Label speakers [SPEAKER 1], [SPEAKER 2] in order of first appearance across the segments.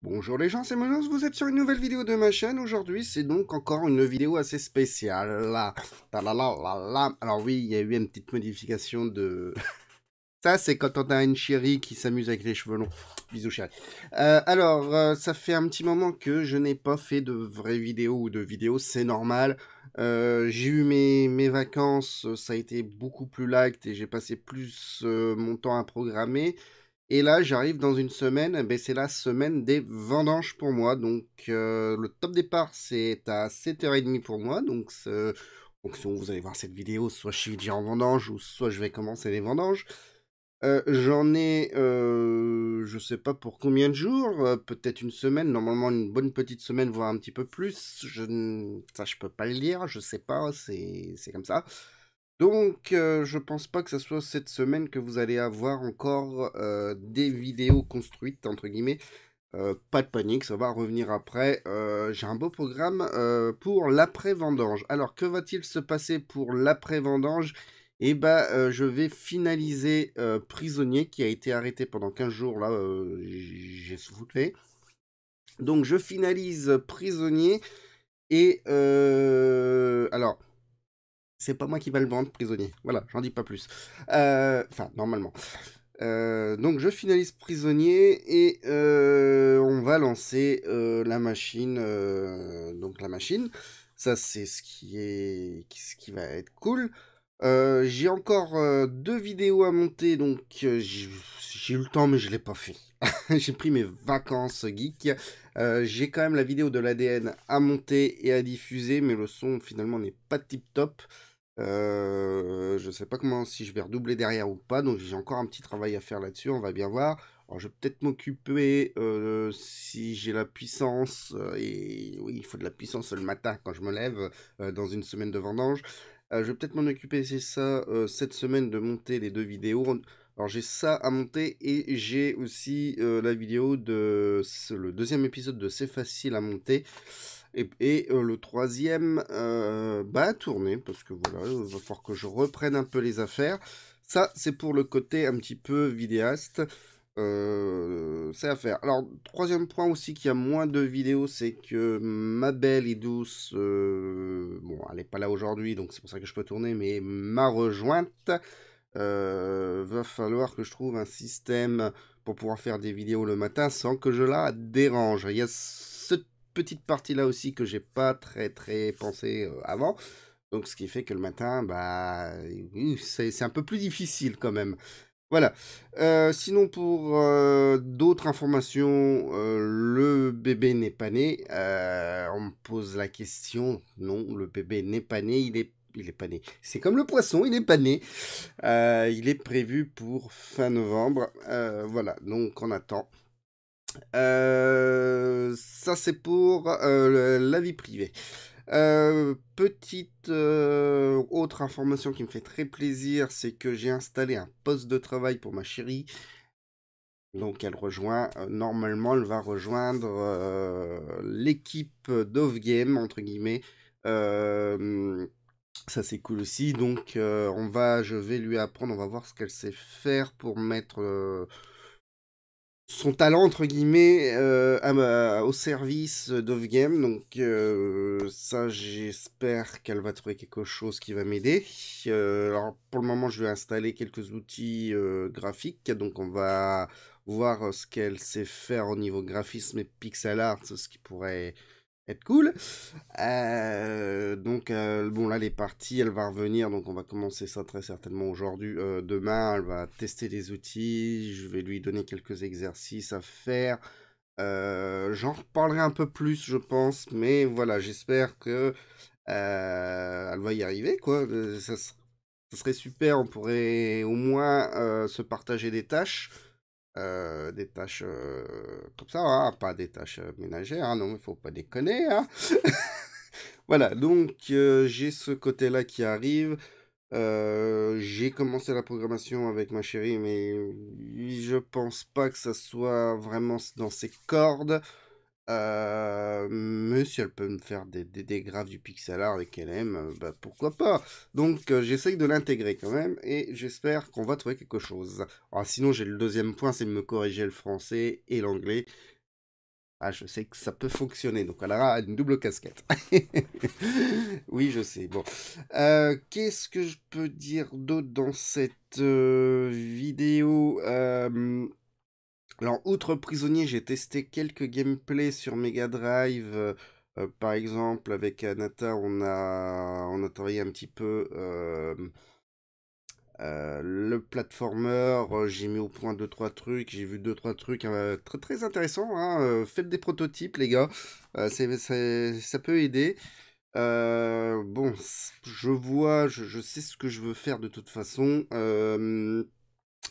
[SPEAKER 1] Bonjour les gens, c'est Monos, vous êtes sur une nouvelle vidéo de ma chaîne. Aujourd'hui, c'est donc encore une vidéo assez spéciale. Là. Ta-la-la-la-la. Alors oui, il y a eu une petite modification de... Ça, c'est quand on a une chérie qui s'amuse avec les cheveux longs. Bisous chérie. Ça fait un petit moment que je n'ai pas fait de vraies vidéos ou de vidéos, c'est normal. J'ai eu mes vacances, ça a été beaucoup plus light et j'ai passé plus mon temps à programmer. Et là, j'arrive dans une semaine, ben, c'est la semaine des vendanges pour moi. Donc, le top départ, c'est à 7h30 pour moi. Donc, si vous allez voir cette vidéo, soit je suis déjà en vendange, ou soit je vais commencer les vendanges. J'en ai, je sais pas pour combien de jours, peut-être une semaine, normalement une bonne petite semaine, voire un petit peu plus. Ça, je peux pas le dire, je sais pas, c'est comme ça. Donc, je pense pas que ça soit cette semaine que vous allez avoir encore des vidéos construites, entre guillemets. Pas de panique, ça va revenir après. J'ai un beau programme pour l'après-vendange. Alors, que va-t-il se passer pour l'après-vendange? Eh ben, je vais finaliser Prisonnier, qui a été arrêté pendant 15 jours, là, j'ai soufflé. Donc, je finalise Prisonnier, et alors, c'est pas moi qui va le vendre, Prisonnier. Voilà, j'en dis pas plus. Enfin, normalement. Donc je finalise Prisonnier et on va lancer la machine. Donc la machine, ça c'est ce qui va être cool. J'ai encore deux vidéos à monter, donc j'ai eu le temps mais je l'ai pas fait. J'ai pris mes vacances geek. J'ai quand même la vidéo de l'ADN à monter et à diffuser, mais le son finalement n'est pas tip top. Je sais pas comment, si je vais redoubler derrière ou pas, donc j'ai encore un petit travail à faire là-dessus, on va bien voir. Alors je vais peut-être m'occuper, si j'ai la puissance, et oui, il faut de la puissance le matin quand je me lève, dans une semaine de vendange. Je vais peut-être m'en occuper, c'est ça, cette semaine de monter les deux vidéos. Alors j'ai ça à monter et j'ai aussi la vidéo le deuxième épisode de C'est facile à monter. Et le troisième, bah, à tourner, parce que voilà, il va falloir que je reprenne un peu les affaires. Ça, c'est pour le côté un petit peu vidéaste. C'est à faire. Alors, troisième point aussi, qu'il y a moins de vidéos, c'est que ma belle et douce, bon, elle n'est pas là aujourd'hui, donc c'est pour ça que je peux tourner, mais m'a rejointe. Va falloir que je trouve un système pour pouvoir faire des vidéos le matin sans que je la dérange. Il y a cette petite partie-là aussi que j'ai pas très pensé avant. Donc, ce qui fait que le matin, bah, oui, c'est un peu plus difficile quand même. Voilà. Sinon, pour d'autres informations, le bébé n'est pas né. On me pose la question. Non, le bébé n'est pas né. Il est pas né. C'est comme le poisson, il n'est pas né. Il est prévu pour fin novembre. Voilà, donc on attend. Ça, c'est pour la vie privée. Petite autre information qui me fait très plaisir, c'est que j'ai installé un poste de travail pour ma chérie. Donc elle rejoint, normalement elle va rejoindre l'équipe d'Off-Game, entre guillemets. Euh, Ça c'est cool aussi. Donc je vais lui apprendre, on va voir ce qu'elle sait faire pour mettre son talent entre guillemets au service d'Off-Game. Donc ça j'espère qu'elle va trouver quelque chose qui va m'aider. Alors pour le moment je vais installer quelques outils graphiques. Donc on va voir ce qu'elle sait faire au niveau graphisme et pixel art, ce qui pourrait être cool. Bon, là, les parties, elle va revenir, donc on va commencer ça très certainement aujourd'hui. Demain, elle va tester des outils, je vais lui donner quelques exercices à faire. J'en reparlerai un peu plus, je pense, mais voilà, j'espère que elle va y arriver, quoi. Ça serait super, on pourrait au moins se partager des tâches comme ça, hein, pas des tâches ménagères, hein, non, il faut pas déconner, hein. Voilà, donc j'ai ce côté-là qui arrive. J'ai commencé la programmation avec ma chérie, mais je pense pas que ça soit vraiment dans ses cordes. Mais si elle peut me faire des graphes du pixel art et qu'elle aime, bah, pourquoi pas. Donc j'essaye de l'intégrer quand même et j'espère qu'on va trouver quelque chose. Alors, sinon j'ai le deuxième point, c'est de me corriger le français et l'anglais. Ah, je sais que ça peut fonctionner, donc on aura une double casquette. Oui, je sais. Bon. Qu'est-ce que je peux dire d'autre dans cette vidéo? Alors, outre Prisonnier, j'ai testé quelques gameplays sur Mega Drive. Par exemple, avec Anata, on a travaillé un petit peu le platformer. J'ai mis au point deux trois trucs. J'ai vu deux trois trucs très très intéressants, hein. Faites des prototypes, les gars. Ça peut aider. Bon, je sais ce que je veux faire de toute façon. Je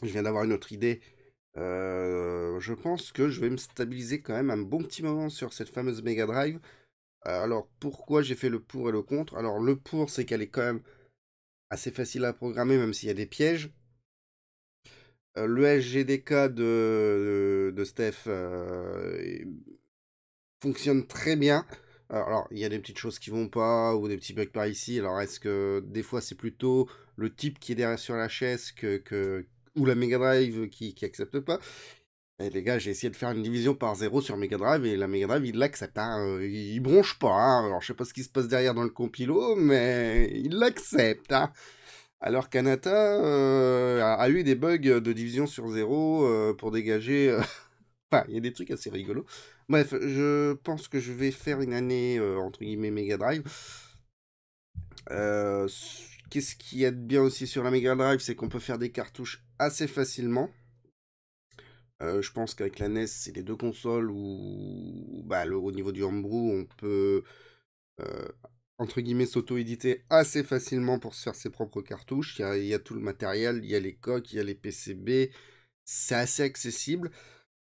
[SPEAKER 1] viens d'avoir une autre idée. Je pense que je vais me stabiliser quand même un bon petit moment sur cette fameuse Mega Drive. Alors, pourquoi j'ai fait le pour et le contre? Alors, le pour, c'est qu'elle est quand même assez facile à programmer, même s'il y a des pièges. Le SGDK de Steph fonctionne très bien. Alors, il y a des petites choses qui vont pas, ou des petits bugs par ici. Alors, est-ce que des fois, c'est plutôt le type qui est derrière sur la chaise ou la Mega Drive qui accepte pas? Et les gars, j'ai essayé de faire une division par 0 sur Mega Drive, et la Mega Drive, il l'accepte, hein. Il bronche pas, hein. Alors, je sais pas ce qui se passe derrière dans le compilo, mais il l'accepte, hein. Alors qu'Anata a eu des bugs de division sur 0 pour dégager. Enfin, il y a des trucs assez rigolos. Bref, je pense que je vais faire une année entre guillemets Mega Drive. Qu'est-ce qu'il y a de bien aussi sur la Mega Drive, c'est qu'on peut faire des cartouches assez facilement. Je pense qu'avec la NES, c'est les deux consoles où, bah, au niveau du homebrew, on peut, euh, entre guillemets, s'auto-éditer assez facilement pour se faire ses propres cartouches. Il y a tout le matériel, il y a les coques, il y a les PCB. C'est assez accessible.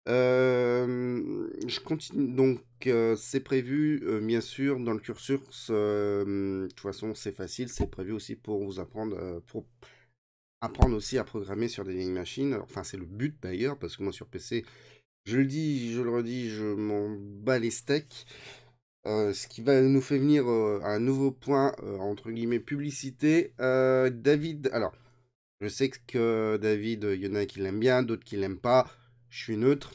[SPEAKER 1] Je continue, donc c'est prévu, bien sûr, dans le cursus. De toute façon, c'est facile, c'est prévu aussi pour vous apprendre, pour apprendre aussi à programmer sur des vieilles machines. Enfin, c'est le but d'ailleurs, parce que moi sur PC, je le dis, je le redis, je m'en bats les steaks. Ce qui va nous faire venir à un nouveau point, entre guillemets, publicité. David, alors, je sais que David, il y en a qui l'aiment bien, d'autres qui l'aiment pas. Je suis neutre.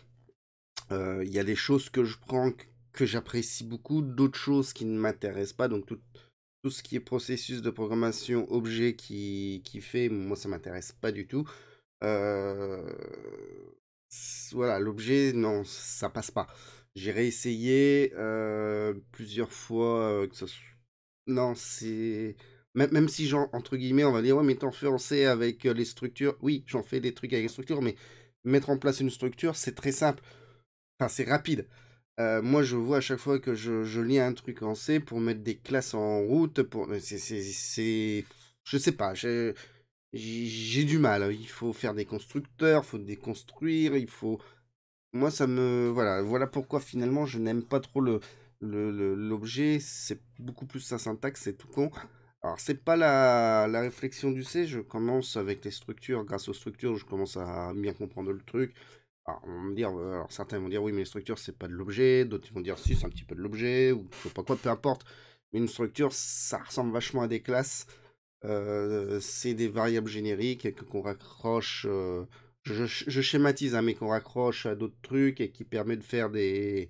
[SPEAKER 1] Il y a des choses que je prends que j'apprécie beaucoup, d'autres choses qui ne m'intéressent pas. Donc, tout ce qui est processus de programmation, objet qui fait, moi, ça m'intéresse pas du tout. Euh, voilà, l'objet, non, ça passe pas. J'ai réessayé plusieurs fois non, c'est... Même si, entre guillemets, on va dire, ouais, mais t'en fais en C avec les structures. Oui, j'en fais des trucs avec les structures, mais mettre en place une structure, c'est très simple. Enfin, c'est rapide. Moi, je vois à chaque fois que je lis un truc en C pour mettre des classes en route, je sais pas, j'ai du mal. Il faut faire des constructeurs, il faut déconstruire, il faut... Moi, voilà pourquoi finalement je n'aime pas trop l'objet. C'est beaucoup plus sa syntaxe, c'est tout con. Alors, c'est pas la réflexion du C. Je commence avec les structures. Grâce aux structures, je commence à bien comprendre le truc. Alors, alors certains vont dire oui, mais les structures, c'est pas de l'objet. D'autres vont dire si, c'est un petit peu de l'objet, ou je sais pas quoi, peu importe. Mais une structure, ça ressemble vachement à des classes. C'est des variables génériques qu'on raccroche. Je schématise, hein, mais qu'on raccroche à d'autres trucs et qui permet de faire des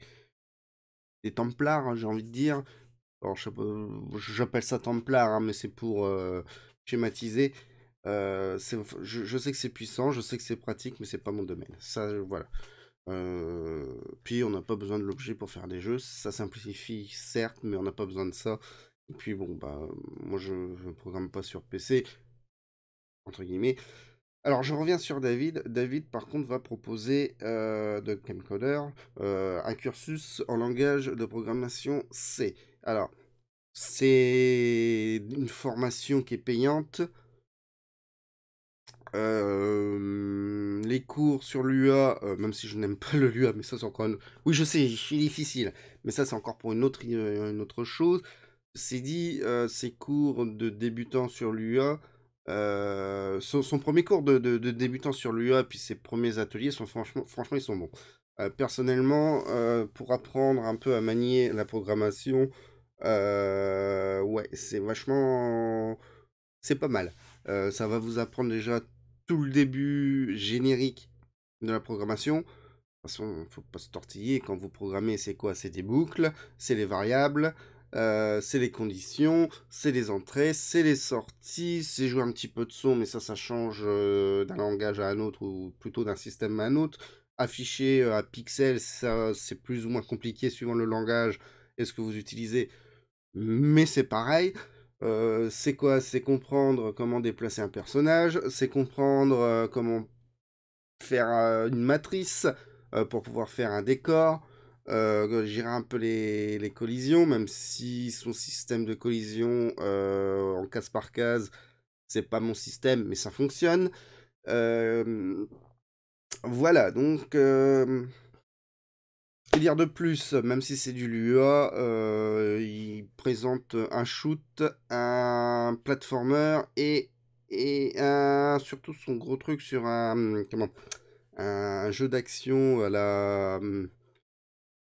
[SPEAKER 1] templars, hein, j'ai envie de dire. Alors, je sais pas, j'appelle ça templar, hein, mais c'est pour schématiser. Je sais que c'est puissant, je sais que c'est pratique, mais c'est pas mon domaine. Ça, voilà. Puis on n'a pas besoin de l'objet pour faire des jeux. Ça simplifie, certes, mais on n'a pas besoin de ça. Et puis bon, bah, moi je ne programme pas sur PC, entre guillemets. Alors je reviens sur David. David, par contre, va proposer de Camcoder un cursus en langage de programmation C. Alors, c'est une formation qui est payante. Les cours sur l'UA, même si je n'aime pas le l'UA, mais ça c'est encore une... Oui, je sais, je suis difficile, mais ça c'est encore pour une autre chose. C'est dit, ces cours de débutant sur l'UA, son premier cours de débutant sur l'UA, puis ses premiers ateliers sont franchement ils sont bons. Personnellement, pour apprendre un peu à manier la programmation, ouais, c'est vachement... C'est pas mal. Ça va vous apprendre déjà tout le début générique de la programmation. façon, il ne faut pas se tortiller. Quand vous programmez, c'est quoi? C'est des boucles, c'est les variables, c'est les conditions, c'est les entrées, c'est les sorties, c'est jouer un petit peu de son, mais ça change d'un langage à un autre ou plutôt d'un système à un autre. Afficher à pixels, ça c'est plus ou moins compliqué suivant le langage et ce que vous utilisez, mais c'est pareil. C'est quoi? C'est comprendre comment déplacer un personnage, c'est comprendre comment faire une matrice pour pouvoir faire un décor, gérer un peu les collisions, même si son système de collision en case par case, c'est pas mon système, mais ça fonctionne. Voilà, donc, que dire de plus? Même si c'est du Lua, il présente un shoot, un platformer et surtout son gros truc sur un jeu d'action à la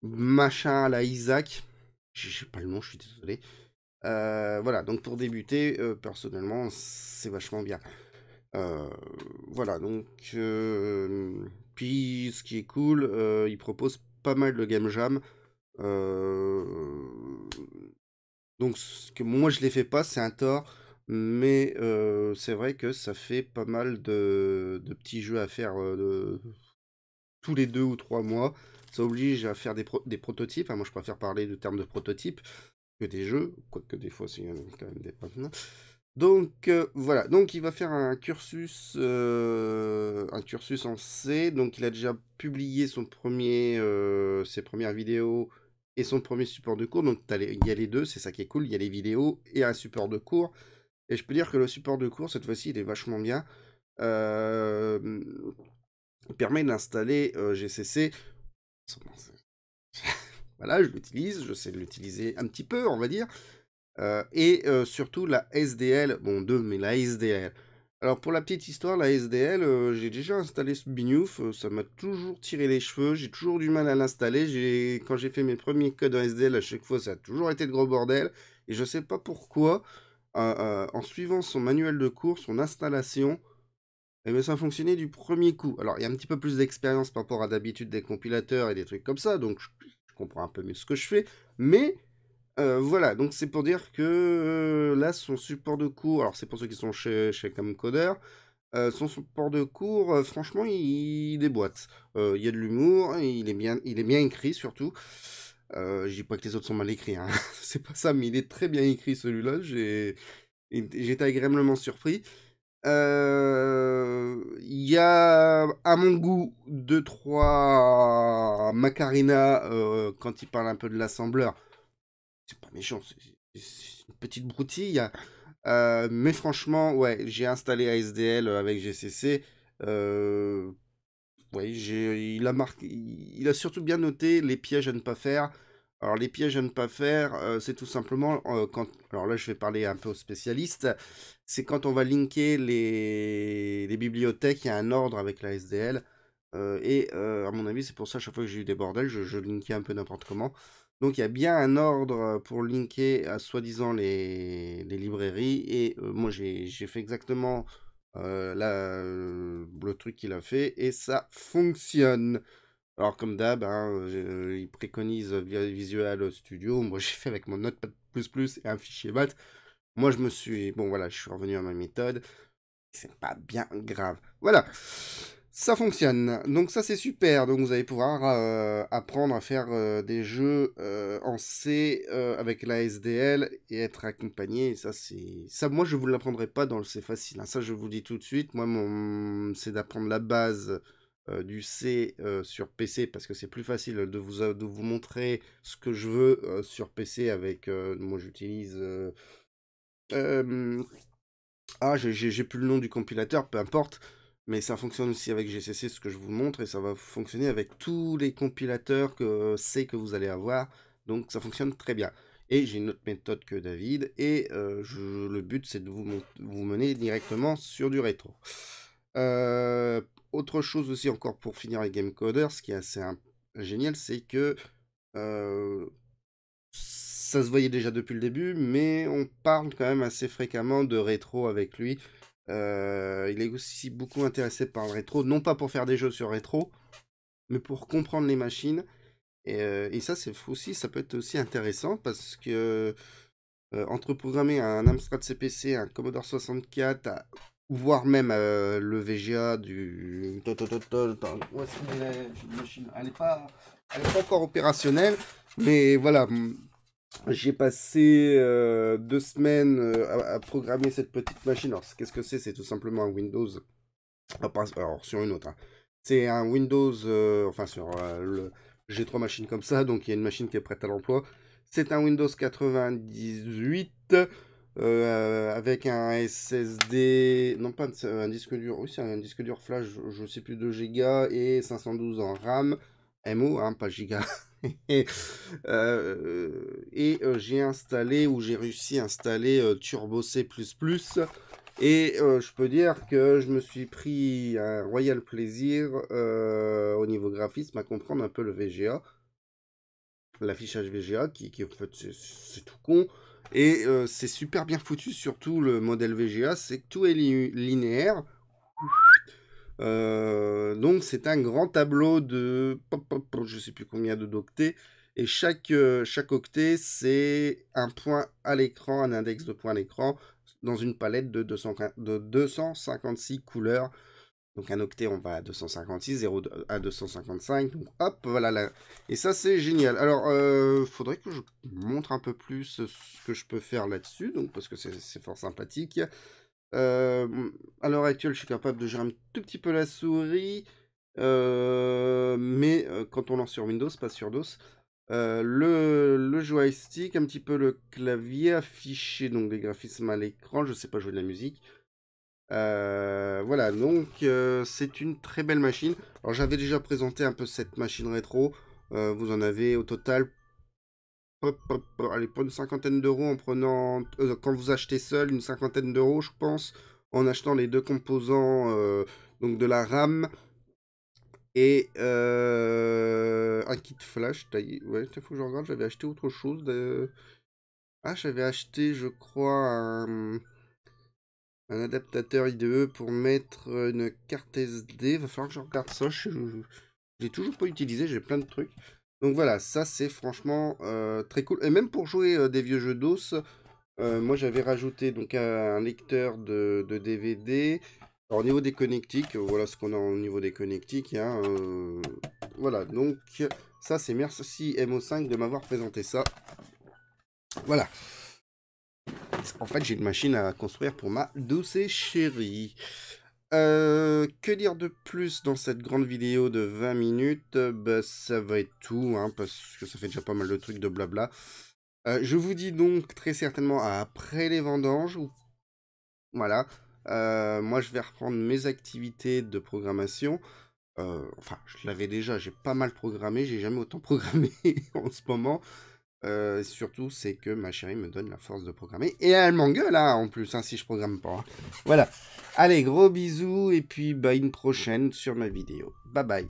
[SPEAKER 1] machin à la Isaac. J'ai pas le nom, je suis désolé. Voilà, donc pour débuter, personnellement, c'est vachement bien. Voilà, donc puis ce qui est cool, il propose pas mal de game jam. Euh, donc ce que moi je les fais pas, c'est un tort, mais c'est vrai que ça fait pas mal de petits jeux à faire tous les 2 ou 3 mois. Ça oblige à faire des prototypes. Moi, je préfère parler de termes de prototypes que des jeux, quoique des fois, c'est quand même des pannes. Donc, voilà. Donc, il va faire un cursus en C. Donc, il a déjà publié ses premières vidéos et son premier support de cours. Donc, il y a les deux, c'est ça qui est cool. Il y a les vidéos et un support de cours. Et je peux dire que le support de cours, cette fois-ci, il est vachement bien. Il permet d'installer GCC. Voilà, je l'utilise, je sais l'utiliser un petit peu, on va dire. Et surtout la SDL, bon, deux, mais la SDL. Alors, pour la petite histoire, la SDL, j'ai déjà installé ce Binouf, ça m'a toujours tiré les cheveux, j'ai toujours du mal à l'installer. Quand j'ai fait mes premiers codes en SDL, à chaque fois, ça a toujours été de gros bordel. Et je sais pas pourquoi, en suivant son manuel de cours, son installation, eh ben, ça fonctionnait du premier coup. Alors, il y a un petit peu plus d'expérience par rapport à d'habitude des compilateurs et des trucs comme ça, donc je comprends un peu mieux ce que je fais. Mais voilà, donc c'est pour dire que là, son support de cours, alors c'est pour ceux qui sont chez Camcoder, son support de cours, franchement, il déboîte. Il y a de l'humour, il est bien écrit surtout. Je dis pas que les autres sont mal écrits, hein. C'est pas ça, mais il est très bien écrit celui-là. J'ai été agréablement surpris. Il y a, à mon goût, 2-3 Macarena quand il parle un peu de l'assembleur. C'est pas méchant, c'est une petite broutille. Mais franchement, ouais, j'ai installé ASDL avec GCC. Ouais, il a surtout bien noté les pièges à ne pas faire. Alors, les pièges à ne pas faire, c'est tout simplement alors là, je vais parler un peu aux spécialistes. C'est quand on va linker les bibliothèques, il y a un ordre avec la SDL. À mon avis, c'est pour ça, à chaque fois que j'ai eu des bordels, je linkais un peu n'importe comment. Donc, il y a bien un ordre pour linker à soi-disant les librairies. Et moi, j'ai fait exactement le truc qu'il a fait et ça fonctionne. Alors comme d'hab, hein, il préconise via Visual Studio. Moi j'ai fait avec mon Notepad++ et un fichier BAT. Moi bon voilà, je suis revenu à ma méthode. C'est pas bien grave. Voilà, ça fonctionne. Donc ça c'est super. Donc vous allez pouvoir apprendre à faire des jeux en C avec la SDL et être accompagné. Et ça, moi je vous l'apprendrai pas dans le C facile, hein. Ça je vous le dis tout de suite. Moi c'est d'apprendre la base du C sur PC parce que c'est plus facile de vous montrer ce que je veux sur PC avec. Moi j'utilise. J'ai plus le nom du compilateur, peu importe, mais ça fonctionne aussi avec GCC, ce que je vous montre, et ça va fonctionner avec tous les compilateurs que c'est que vous allez avoir, donc ça fonctionne très bien. Et j'ai une autre méthode que David, et le but c'est de vous mener directement sur du rétro. Autre chose aussi encore pour finir les game coders, ce qui est assez génial, c'est que ça se voyait déjà depuis le début, mais on parle quand même assez fréquemment de rétro avec lui. Il est aussi beaucoup intéressé par le rétro, non pas pour faire des jeux sur rétro, mais pour comprendre les machines. Et ça, c'est aussi, ça peut être aussi intéressant parce que entre programmer un Amstrad CPC, un Commodore 64, voire même le VGA du... Où est-ce qu'elle est, la machine? Elle n'est pas encore opérationnelle, mais voilà, j'ai passé 2 semaines à programmer cette petite machine. Alors, qu'est-ce que c'est? C'est tout simplement un Windows. Alors, sur une autre, hein. C'est un Windows, enfin sur j'ai 3 machines comme ça, donc il y a une machine qui est prête à l'emploi. C'est un Windows 98 avec un SSD, non pas un disque dur, oui c'est un disque dur flash, je sais plus, 2 Go et 512 en RAM, MO, hein, pas giga. Et j'ai installé, ou j'ai réussi à installer Turbo C++. Et je peux dire que je me suis pris un royal plaisir au niveau graphisme à comprendre un peu le VGA, l'affichage VGA, qui en fait c'est tout con. Et c'est super bien foutu, surtout le modèle VGA, c'est que tout est linéaire. Donc c'est un grand tableau de je sais plus combien d'octets. Et chaque octet, c'est un point à l'écran, un index de points à l'écran, dans une palette de 256 couleurs. Donc un octet, on va à 256, 0 à 255. Donc hop, voilà là. Et ça, c'est génial. Alors, faudrait que je montre un peu plus ce que je peux faire là-dessus, donc parce que c'est fort sympathique. À l'heure actuelle, je suis capable de gérer un tout petit peu la souris, mais quand on lance sur Windows, pas sur DOS. Le joystick, un petit peu le clavier, affiché donc des graphismes à l'écran, je sais pas jouer de la musique. Voilà, donc c'est une très belle machine. Alors j'avais déjà présenté un peu cette machine rétro. Vous en avez au total, allez, pour une cinquantaine d'euros en prenant, quand vous achetez seul, une cinquantaine d'euros, je pense, en achetant les 2 composants, donc de la RAM et un kit flash. Ouais, il faut que je regarde, j'avais acheté autre chose. Ah, j'avais acheté, je crois, un adaptateur IDE pour mettre une carte SD. Va falloir que je regarde ça. Je l'ai toujours pas utilisé, j'ai plein de trucs. Donc voilà, ça c'est franchement très cool. Et même pour jouer des vieux jeux DOS, moi j'avais rajouté donc un lecteur de DVD. Alors au niveau des connectiques, voilà ce qu'on a au niveau des connectiques, hein, voilà, donc ça c'est merci MO5 de m'avoir présenté ça. Voilà. En fait, j'ai une machine à construire pour ma douce et chérie. Que dire de plus dans cette grande vidéo de 20 minutes? Bah, ça va être tout, hein, parce que ça fait déjà pas mal de trucs de blabla. Je vous dis donc très certainement après les vendanges. Voilà. Moi, je vais reprendre mes activités de programmation. Enfin, je l'avais déjà, j'ai pas mal programmé, j'ai jamais autant programmé en ce moment. Surtout, c'est que ma chérie me donne la force de programmer. Et elle m'engueule, là, en plus, hein, si je programme pas. Hein. Voilà. Allez, gros bisous, et puis bah, une prochaine sur ma vidéo. Bye bye.